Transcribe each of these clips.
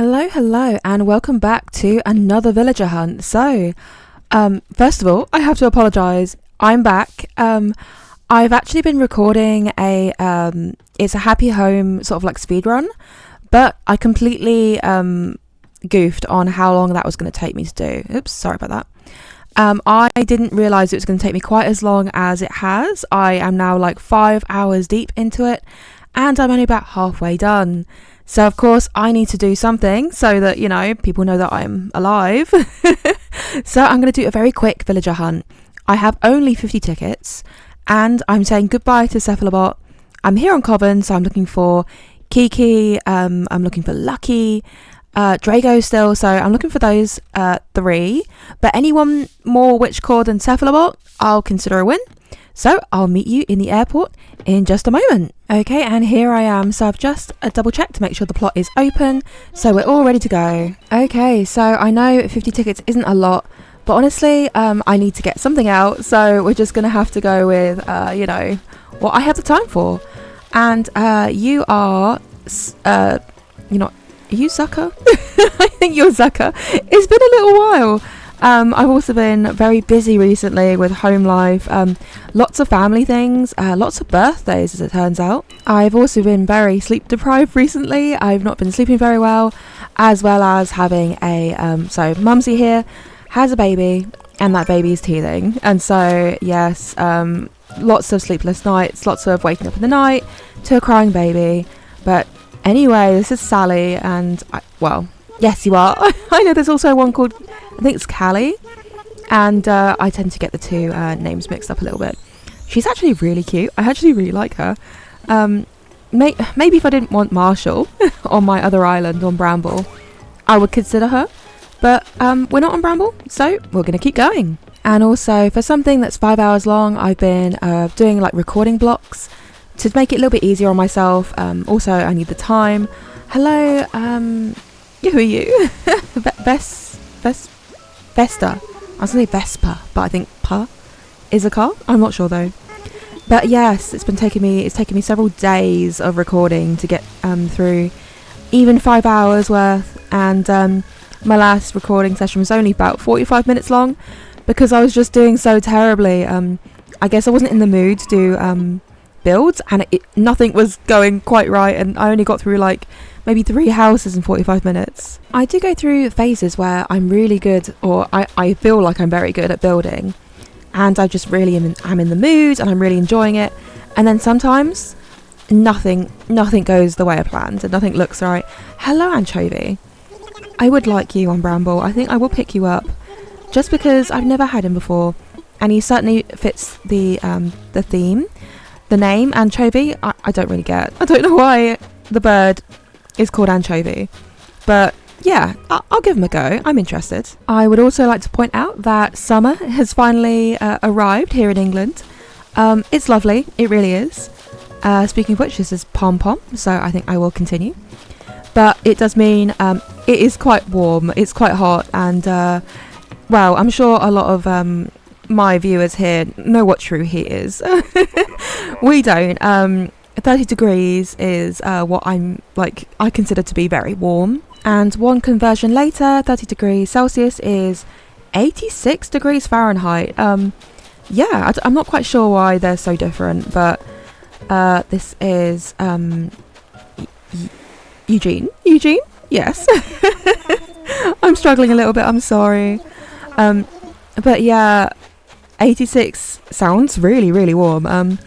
Hello, and welcome back to another villager hunt. So, first of all, I have to apologise. I'm back. I've actually been recording it's a happy home sort of like speed run, but I completely goofed on how long that was going to take me to do. Oops, sorry about that. I didn't realise it was going to take me quite as long as it has. I am now like 5 hours deep into it, and I'm only about halfway done. So of course I need to do something so that, people know that I'm alive. So I'm going to do a very quick villager hunt. I have only 50 tickets and I'm saying goodbye to Cephalobot. I'm here on Coven, so I'm looking for Kiki, I'm looking for Lucky, Drago still, so I'm looking for those three. But anyone more Witchcore than Cephalobot, I'll consider a win. So I'll meet you in the airport in just a moment. Okay, and here I am. So I've just double checked to make sure the plot is open. So we're all ready to go. Okay, so I know 50 tickets isn't a lot, but honestly, I need to get something out. So we're just going to have to go with, what I have the time for. And you are, are you Zucker? I think you're Zucker. It's been a little while. I've also been very busy recently with home life, lots of family things, lots of birthdays as it turns out. I've also been very sleep deprived recently. I've not been sleeping very well, as well as having so Mumsy here has a baby and that baby is teething. And so, yes, lots of sleepless nights, lots of waking up in the night to a crying baby. But anyway, this is Sally and, yes you are. I know there's also one called, I think it's Callie, and I tend to get the two names mixed up a little bit. She's actually really cute. I actually really like her. Maybe if I didn't want Marshall on my other island on Bramble, I would consider her. But we're not on Bramble, so we're going to keep going. And also, for something that's 5 hours long, I've been doing like recording blocks to make it a little bit easier on myself. Also, I need the time. Hello, who are you? Vesta. I was going to say Vespa, but I think Pa is a car. I'm not sure though. But yes, it's taken me several days of recording to get through even 5 hours worth. And my last recording session was only about 45 minutes long because I was just doing so terribly. I guess I wasn't in the mood to do builds, and nothing was going quite right, and I only got through like maybe 3 houses in 45 minutes. I do go through phases where I'm really good, or I feel like I'm very good at building, and I just really I'm in the mood and I'm really enjoying it. And then sometimes nothing goes the way I planned and nothing looks right. Hello, Anchovy. I would like you on Bramble. I think I will pick you up just because I've never had him before, and he certainly fits the theme. The name Anchovy, I don't really get. I don't know why the bird is called Anchovy, but yeah, I'll give him a go. I'm interested. I would also like to point out that summer has finally arrived here in England. It's lovely, it really is. Speaking of which, this is Pom Pom, so I think I will continue. But it does mean it is quite warm, it's quite hot, and I'm sure a lot of my viewers here know what true heat is. We don't. 30 degrees is what I consider to be very warm. And one conversion later, 30 degrees Celsius is 86 degrees Fahrenheit. I'm not quite sure why they're so different, but this is Eugene? Yes. I'm struggling a little bit, I'm sorry. But yeah, 86 sounds really, really warm.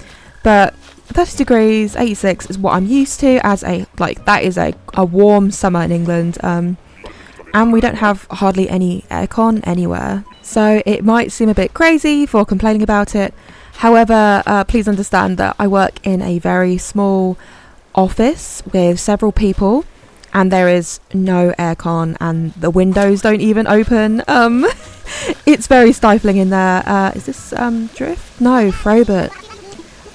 But 30 degrees, 86 is what I'm used to as that is a warm summer in England. And we don't have hardly any aircon anywhere. So it might seem a bit crazy for complaining about it. However, please understand that I work in a very small office with several people, and there is no aircon and the windows don't even open. It's very stifling in there. Is this Drift? No, Frobert.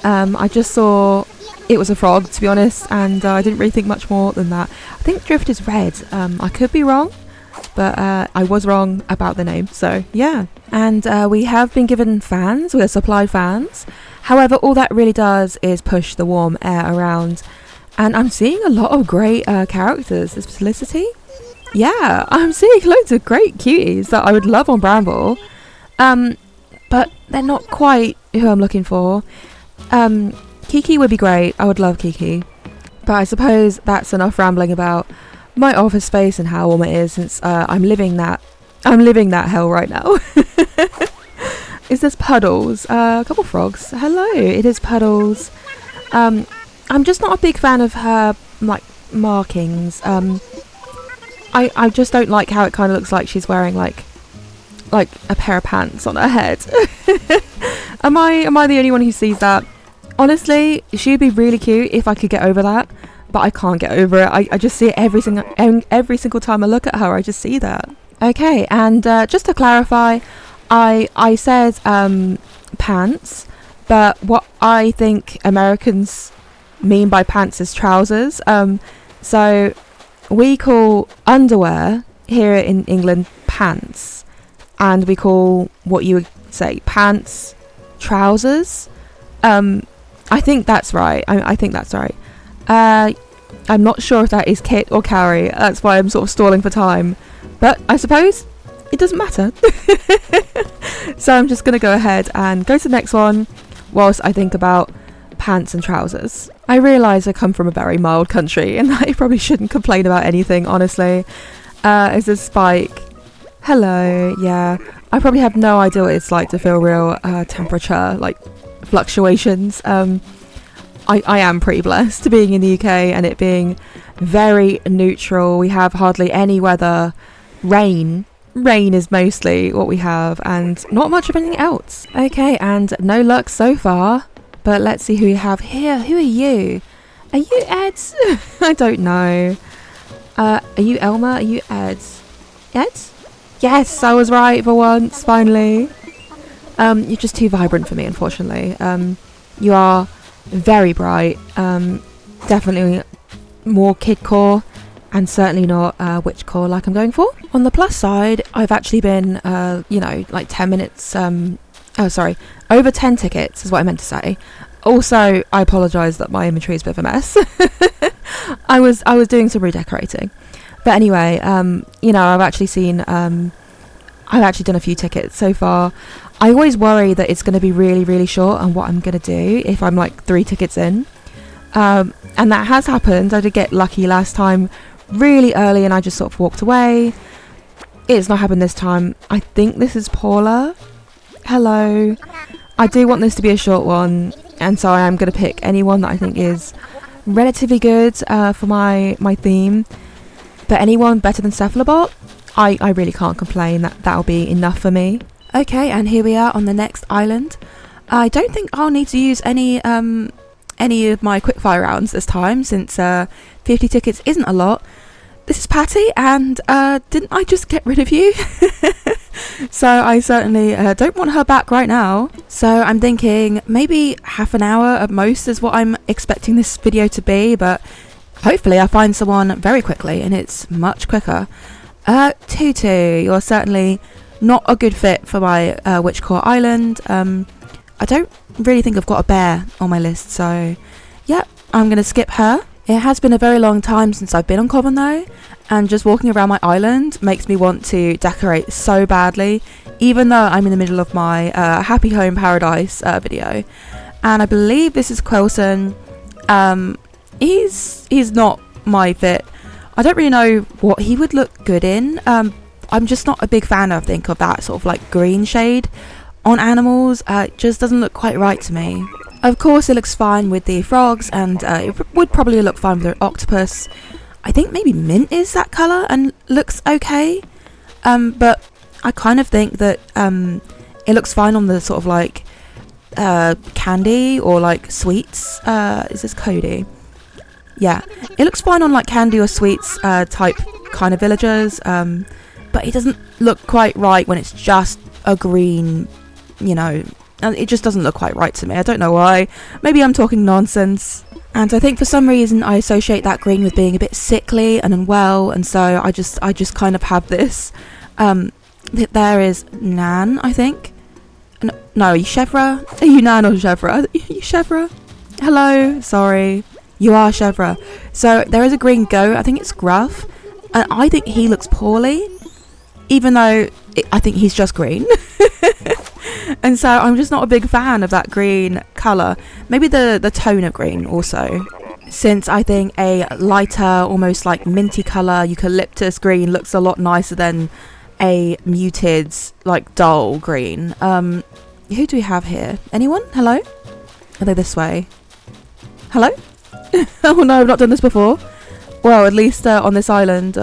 I just saw it was a frog, to be honest, and I didn't really think much more than that. I think Drift is red. I could be wrong, but I was wrong about the name, so yeah. And we have been given fans. We are supplied fans. However, all that really does is push the warm air around. And I'm seeing a lot of great characters. There's Felicity. Yeah, I'm seeing loads of great cuties that I would love on Bramble. But they're not quite who I'm looking for. Kiki would be great. I would love Kiki. But I suppose that's enough rambling about my office space and how warm it is, since I'm living that hell right now. Is this Puddles? A couple frogs. Hello, it is Puddles. I'm just not a big fan of her like markings. I just don't like how it kind of looks like she's wearing like a pair of pants on her head. Am I the only one who sees that? Honestly, she'd be really cute if I could get over that, but I can't get over it. I just see it every single time I look at her. I just see that. Okay, and just to clarify, I said pants, but what I think Americans mean by pants is trousers. So we call underwear here in England pants, and we call what you would say pants trousers. I think that's right. I think that's right. I'm not sure if that is Kit or Carrie. That's why I'm sort of stalling for time. But I suppose it doesn't matter. So I'm just going to go ahead and go to the next one whilst I think about pants and trousers. I realise I come from a very mild country and I probably shouldn't complain about anything, honestly. Is this Spike? Hello, yeah. I probably have no idea what it's like to feel real temperature, like fluctuations. I am pretty blessed to being in the UK and it being very neutral. We have hardly any weather. Rain is mostly what we have, and not much of anything else. Okay, and no luck so far, but let's see who we have here. Who are you? Are you Ed? I don't know. Are you Elmer? Are you Ed? Ed? Yes, I was right for once, finally. You're just too vibrant for me, unfortunately. You are very bright. Definitely more kidcore, and certainly not witchcore like I'm going for. On the plus side, I've actually been, like 10 minutes, over 10 tickets is what I meant to say. Also, I apologise that my inventory is a bit of a mess. I was doing some redecorating. But anyway, I've actually done a few tickets so far. I always worry that it's going to be really, really short on what I'm going to do if I'm like 3 tickets in. And that has happened. I did get lucky last time really early and I just sort of walked away. It's not happened this time. I think this is Paula. Hello. I do want this to be a short one, and so I am going to pick anyone that I think is relatively good for my theme. But anyone better than Cephalobot, I really can't complain. That'll be enough for me. Okay, and here we are on the next island. I don't think I'll need to use any of my quickfire rounds this time, since 50 tickets isn't a lot. This is Patty, and didn't I just get rid of you? So I certainly don't want her back right now. So I'm thinking maybe half an hour at most is what I'm expecting this video to be, but hopefully I find someone very quickly, and it's much quicker. Tutu, you're certainly not a good fit for my Witchcore island. I don't really think I've got a bear on my list, so yeah, I'm going to skip her. It has been a very long time since I've been on Coven though, and just walking around my island makes me want to decorate so badly, even though I'm in the middle of my Happy Home Paradise video. And I believe this is Quilson. He's not my fit. I don't really know what he would look good in. I'm just not a big fan, I think, of that sort of like green shade on animals. It just doesn't look quite right to me. Of course, it looks fine with the frogs, and it would probably look fine with the octopus. I think maybe mint is that colour and looks okay. But I kind of think that it looks fine on the sort of like candy or like sweets. Is this Cody? Yeah, it looks fine on like candy or sweets type kind of villagers. But it doesn't look quite right when it's just a green, it just doesn't look quite right to me. I don't know why. Maybe I'm talking nonsense. And I think for some reason I associate that green with being a bit sickly and unwell, and so I just kind of have this. There is Nan, I think. No, are you Chevra? Are you Nan or Chevra? Are you Chevra? Hello, sorry. You are Chevra. So there is a green goat, I think it's Gruff, and I think he looks poorly, even though I think he's just green. And so I'm just not a big fan of that green colour. Maybe the tone of green also, since I think a lighter, almost like minty colour, eucalyptus green, looks a lot nicer than a muted, like dull green. Who do we have here? Anyone? Hello? Are they this way? Hello? Oh no, I've not done this before. Well, at least on this island.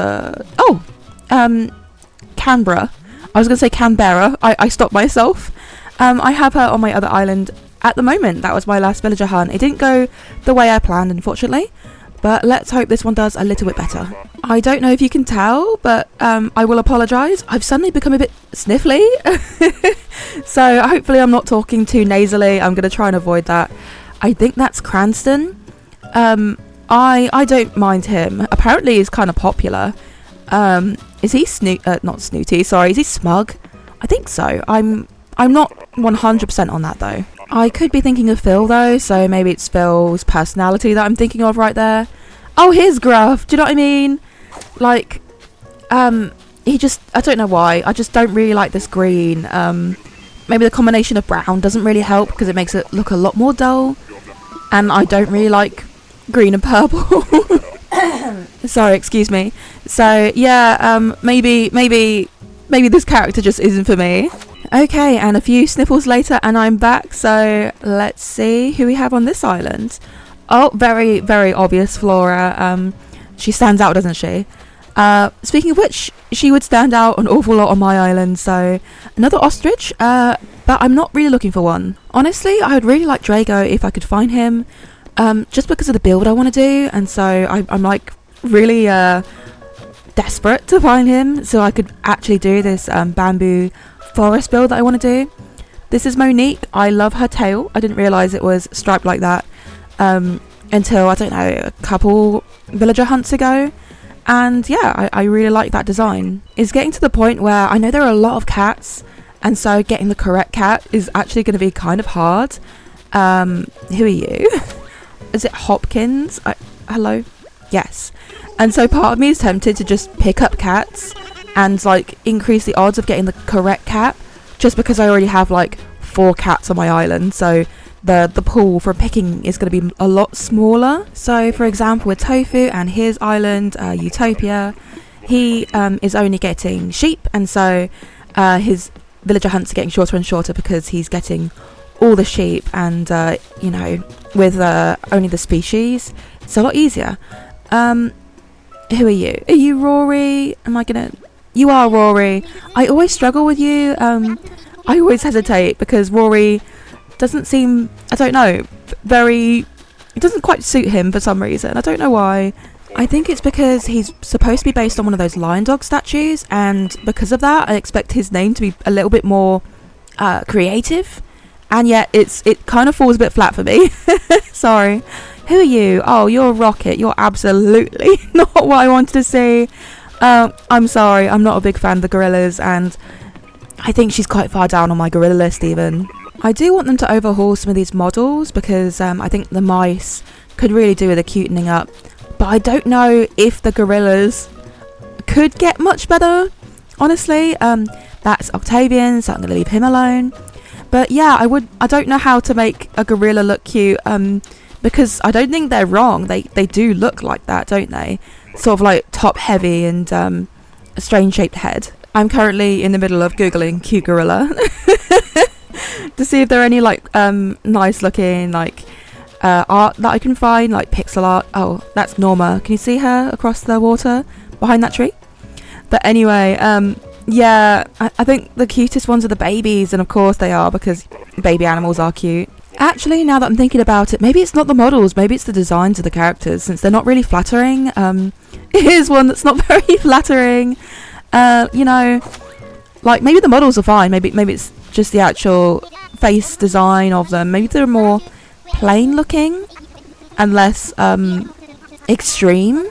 Canberra. I was going to say Canberra. I stopped myself. I have her on my other island at the moment. That was my last villager hunt. It didn't go the way I planned, unfortunately. But let's hope this one does a little bit better. I don't know if you can tell, but I will apologise. I've suddenly become a bit sniffly. So hopefully I'm not talking too nasally. I'm going to try and avoid that. I think that's Cranston. I don't mind him. Apparently he's kind of popular. Is he not snooty, sorry, is he smug? I think so. I'm not 100% on that though. I could be thinking of Phil though, so maybe it's Phil's personality that I'm thinking of right there. Oh, here's Gruff, do you know what I mean? Like, he just, I don't know why, I just don't really like this green. Maybe the combination of brown doesn't really help because it makes it look a lot more dull. And I don't really like green and purple. Sorry, excuse me. So yeah, maybe this character just isn't for me. Okay, and a few sniffles later and I'm back. So let's see who we have on this island. Oh, very, very obvious Flora. She stands out, doesn't she? Speaking of which, she would stand out an awful lot on my island. So another ostrich, but I'm not really looking for one. Honestly, I would really like Drago if I could find him. Just because of the build I want to do, and so I'm like really desperate to find him so I could actually do this bamboo forest build that I want to do. This is Monique. I love her tail. I didn't realise it was striped like that until, I don't know, a couple villager hunts ago. And yeah, I really like that design. It's getting to the point where I know there are a lot of cats, and so getting the correct cat is actually going to be kind of hard. Who are you? Is it Hopkins? Hello? Yes. And so part of me is tempted to just pick up cats and like increase the odds of getting the correct cat, just because I already have like 4 cats on my island, so the pool for picking is going to be a lot smaller. So for example, with Tofu and his island, Utopia, he is only getting sheep, and so his villager hunts are getting shorter and shorter because he's getting all the sheep, and you know, with only the species, it's a lot easier. Who are you? Are you Rory? You are Rory. I always struggle with you. I always hesitate because Rory doesn't seem, I don't know, it doesn't quite suit him for some reason. I don't know why. I think it's because he's supposed to be based on one of those lion dog statues, and because of that I expect his name to be a little bit more creative, and yet it kind of falls a bit flat for me. Sorry. Who are you? Oh, you're Rocket. You're absolutely not what I wanted to see. I'm sorry, I'm not a big fan of the gorillas, and I think she's quite far down on my gorilla list even. I do want them to overhaul some of these models because I think the mice could really do with a cutening up, but I don't know if the gorillas could get much better, honestly. That's Octavian, so I'm going to leave him alone. But yeah, I don't know how to make a gorilla look cute, because I don't think they're wrong. They do look like that, don't they? Sort of like top heavy and a strange shaped head. I'm currently in the middle of Googling cute gorilla to see if there are any like nice looking like art that I can find, like pixel art. Oh, that's Norma. Can you see her across the water behind that tree? But anyway, yeah, I think the cutest ones are the babies, and of course they are, because baby animals are cute. Actually, now that I'm thinking about it, maybe it's not the models, maybe it's the designs of the characters, since they're not really flattering. Here's one that's not very flattering. You know, like maybe the models are fine, maybe it's just the actual face design of them. Maybe they're more plain looking and less extreme.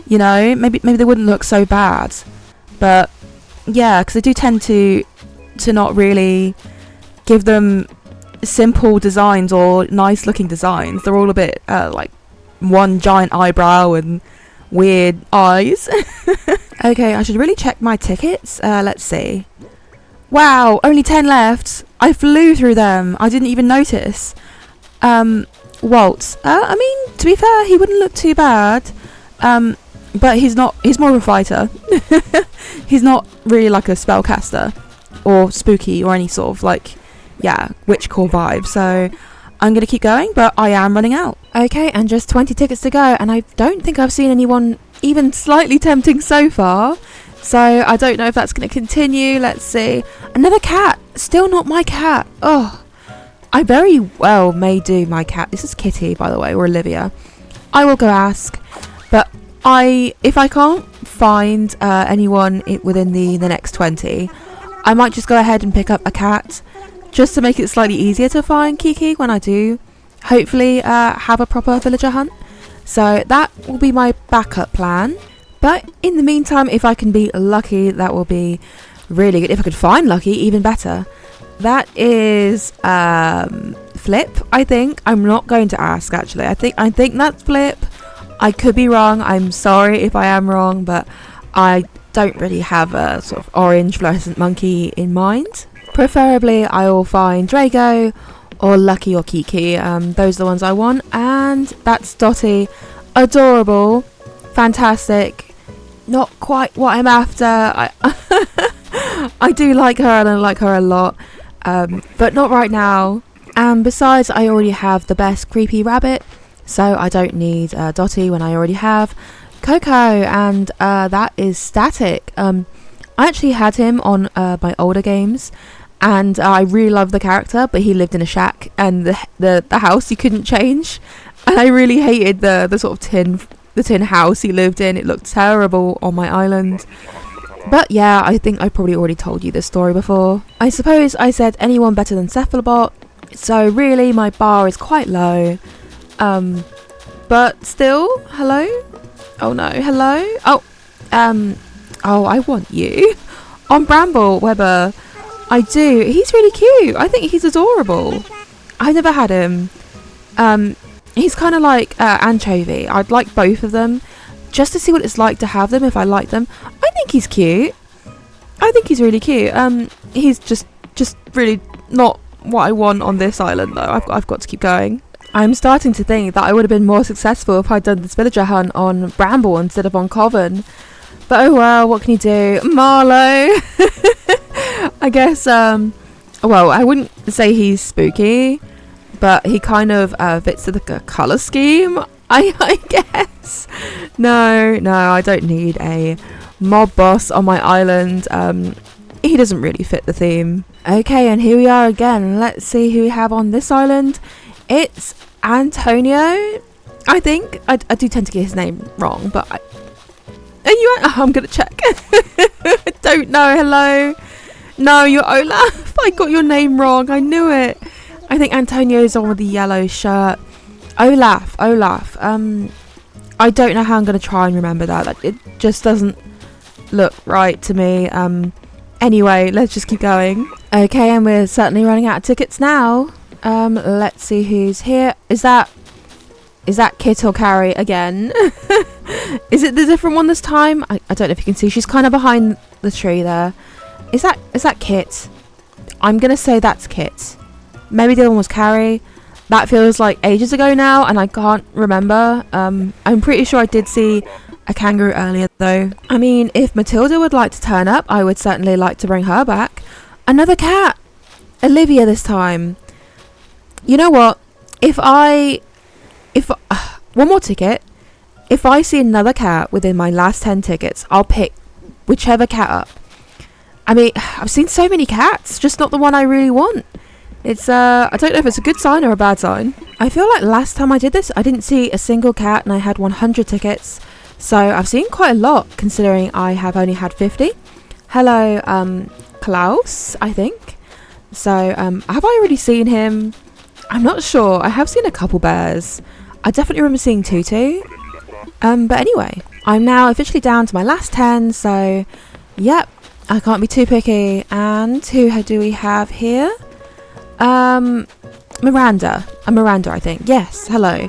You know, maybe they wouldn't look so bad. But yeah, because they do tend to not really give them simple designs or nice looking designs. They're all a bit like one giant eyebrow and weird eyes. Okay, I should really check my tickets. Let's see. Wow, only 10 left. I flew through them. I didn't even notice. Waltz. I mean, to be fair, he wouldn't look too bad. But he's more of a fighter. He's not really like a spellcaster or spooky or any sort of like, yeah, Witchcore vibe. So I'm going to keep going, but I am running out. Okay, and just 20 tickets to go. And I don't think I've seen anyone even slightly tempting so far. So I don't know if that's going to continue. Let's see. Another cat. Still not my cat. Oh, I very well may do my cat. This is Kitty, by the way, or Olivia. I will go ask. But if I can't find anyone within the next 20, I might just go ahead and pick up a cat just to make it slightly easier to find Kiki when I do hopefully have a proper villager hunt. So that will be my backup plan. But in the meantime, if I can be lucky, that will be really good. If I could find lucky, even better. That is Flip, I think. I'm not going to ask, actually. I think that's Flip. I could be wrong. I'm sorry if I am wrong, but I don't really have a sort of orange fluorescent monkey in mind. Preferably, I will find Drago or Lucky or Kiki. Those are the ones I want. And that's Dottie. Adorable. Fantastic. Not quite what I'm after. I do like her and I like her a lot. But not right now. And besides, I already have the best creepy rabbit. So I don't need Dottie when I already have Coco. And that is Static. I actually had him on my older games. And I really loved the character, but he lived in a shack, and the house you couldn't change, and I really hated the sort of tin house he lived in. It looked terrible on my island. But yeah, I think I probably already told you this story before. I suppose I said anyone better than Cephalobot, so really my bar is quite low. But still, hello? Oh no, hello? Oh, I want you on Bramble Weber. I do. He's really cute. I think he's adorable. I've never had him. He's kind of like Anchovy. I'd like both of them just to see what it's like to have them if I like them. I think he's cute. I think he's really cute. He's just really not what I want on this island though. I've got to keep going. I'm starting to think that I would have been more successful if I'd done this villager hunt on Bramble instead of on Coven. But oh well, what can you do? Marlowe! I guess, well, I wouldn't say he's spooky, but he kind of fits to the colour scheme, I guess. No, I don't need a mob boss on my island. He doesn't really fit the theme. Okay, and here we are again. Let's see who we have on this island. It's Antonio, I think. I do tend to get his name wrong, but I'm going to check. I don't know. Hello. No, you're Olaf. I got your name wrong. I knew it. I think Antonio's on with the yellow shirt. Olaf. I don't know how I'm going to try and remember that. It just doesn't look right to me. Anyway, let's just keep going. Okay, and we're certainly running out of tickets now. Let's see who's here. Is that Kit or Carrie again? Is it the different one this time? I don't know if you can see. She's kind of behind the tree there. Is that Kit? I'm gonna say that's Kit. Maybe the other one was Carrie. That feels like ages ago now, and I can't remember. I'm pretty sure I did see a kangaroo earlier though. I mean, if Matilda would like to turn up, I would certainly like to bring her back. Another cat! Olivia this time. You know what? If one more ticket. If I see another cat within my last 10 tickets, I'll pick whichever cat up. I mean, I've seen so many cats, just not the one I really want. It's, I don't know if it's a good sign or a bad sign. I feel like last time I did this, I didn't see a single cat and I had 100 tickets. So I've seen quite a lot, considering I have only had 50. Hello, Klaus, I think. So, have I already seen him? I'm not sure. I have seen a couple bears. I definitely remember seeing Tutu. But anyway, I'm now officially down to my last 10, so, yep. I can't be too picky. And who do we have here? Miranda. Miranda, I think. Yes, hello.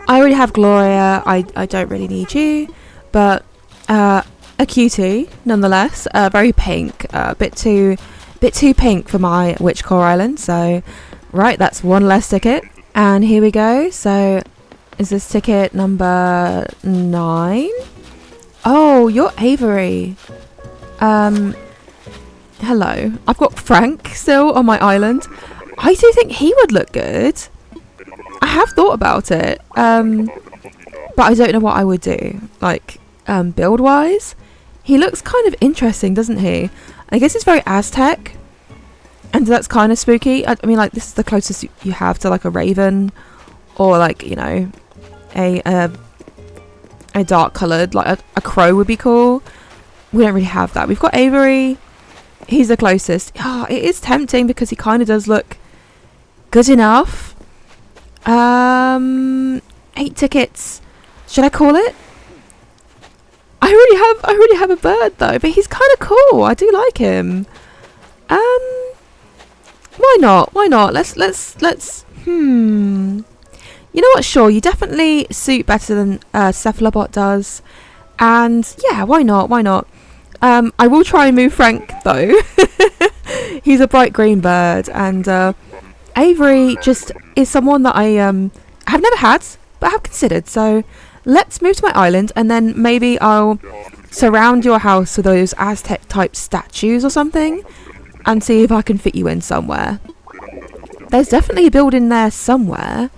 I already have Gloria. I don't really need you. but a cutie nonetheless. Very pink, a bit too pink for my Witchcore island. So right, that's one less ticket, and here we go. So is this ticket number 9? Oh, you're Avery. Hello. I've got Frank still on my island. I do think he would look good. I have thought about it, but I don't know what I would do. Like, build wise, he looks kind of interesting, doesn't he? I guess it's very Aztec, and that's kind of spooky. I mean, like, this is the closest you have to like a raven, or like, you know, a dark coloured, like a crow would be cool. We don't really have that. We've got Avery. He's the closest. Oh, it is tempting because he kind of does look good enough. 8 tickets. Should I call it? I already have a bird though, but he's kind of cool. I do like him. Why not? Let's. You know what? Sure, you definitely suit better than Cephalobot does, and yeah, why not? I will try and move Frank though. He's a bright green bird, and Avery just is someone that I have never had, but have considered. So let's move to my island, and then maybe I'll surround your house with those Aztec type statues or something, and see if I can fit you in somewhere. There's definitely a building there somewhere.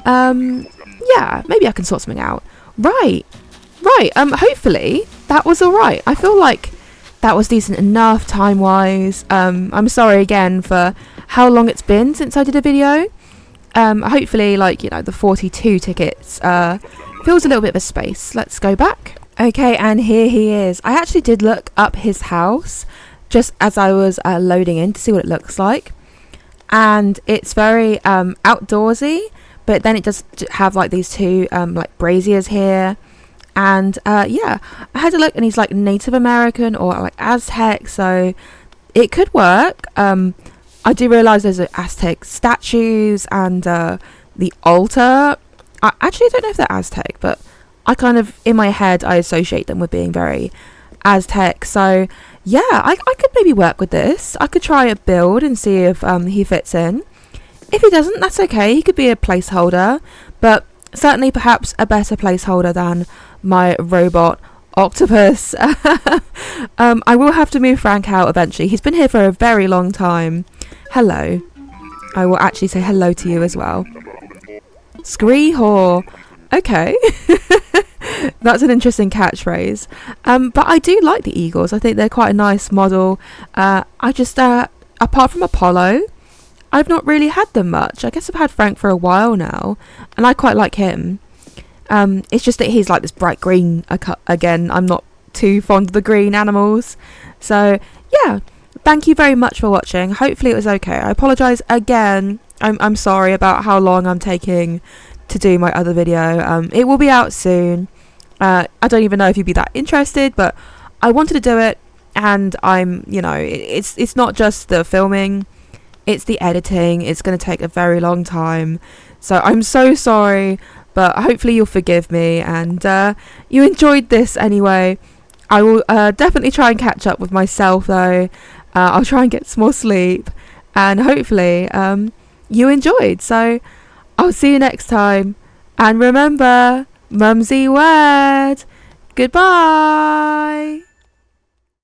Yeah, maybe I can sort something out. Right. Hopefully that was alright. I feel like that was decent enough time-wise. I'm sorry again for how long it's been since I did a video. Hopefully, like, you know, the 42 tickets fills a little bit of a space. Let's go back. Okay, and here he is. I actually did look up his house just as I was loading in to see what it looks like. And it's very outdoorsy, but then it does have like these two like braziers here. And yeah, I had to look, and he's like Native American or like Aztec, so it could work. I do realise there's Aztec statues and the altar. I actually don't know if they're Aztec, but I kind of, in my head, I associate them with being very Aztec. So yeah, I could maybe work with this. I could try a build and see if he fits in. If he doesn't, that's okay. He could be a placeholder, but certainly perhaps a better placeholder than my robot octopus. I will have to move Frank out eventually. He's been here for a very long time. Hello. I will actually say hello to you as well. Scree-haw. Okay. That's an interesting catchphrase. But I do like the eagles. I think they're quite a nice model. I just, apart from Apollo, I've not really had them much. I guess I've had Frank for a while now, and I quite like him. It's just that he's like this bright green. Again, I'm not too fond of the green animals. So yeah, thank you very much for watching. Hopefully it was okay. I apologise again. I'm sorry about how long I'm taking to do my other video. It will be out soon. I don't even know if you'd be that interested, but I wanted to do it, and I'm, you know, it's not just the filming, it's the editing. It's going to take a very long time, so I'm so sorry, but hopefully you'll forgive me, and you enjoyed this anyway. I will definitely try and catch up with myself though. I'll try and get some more sleep, and hopefully you enjoyed. So I'll see you next time, and remember, MumsyWord. Goodbye.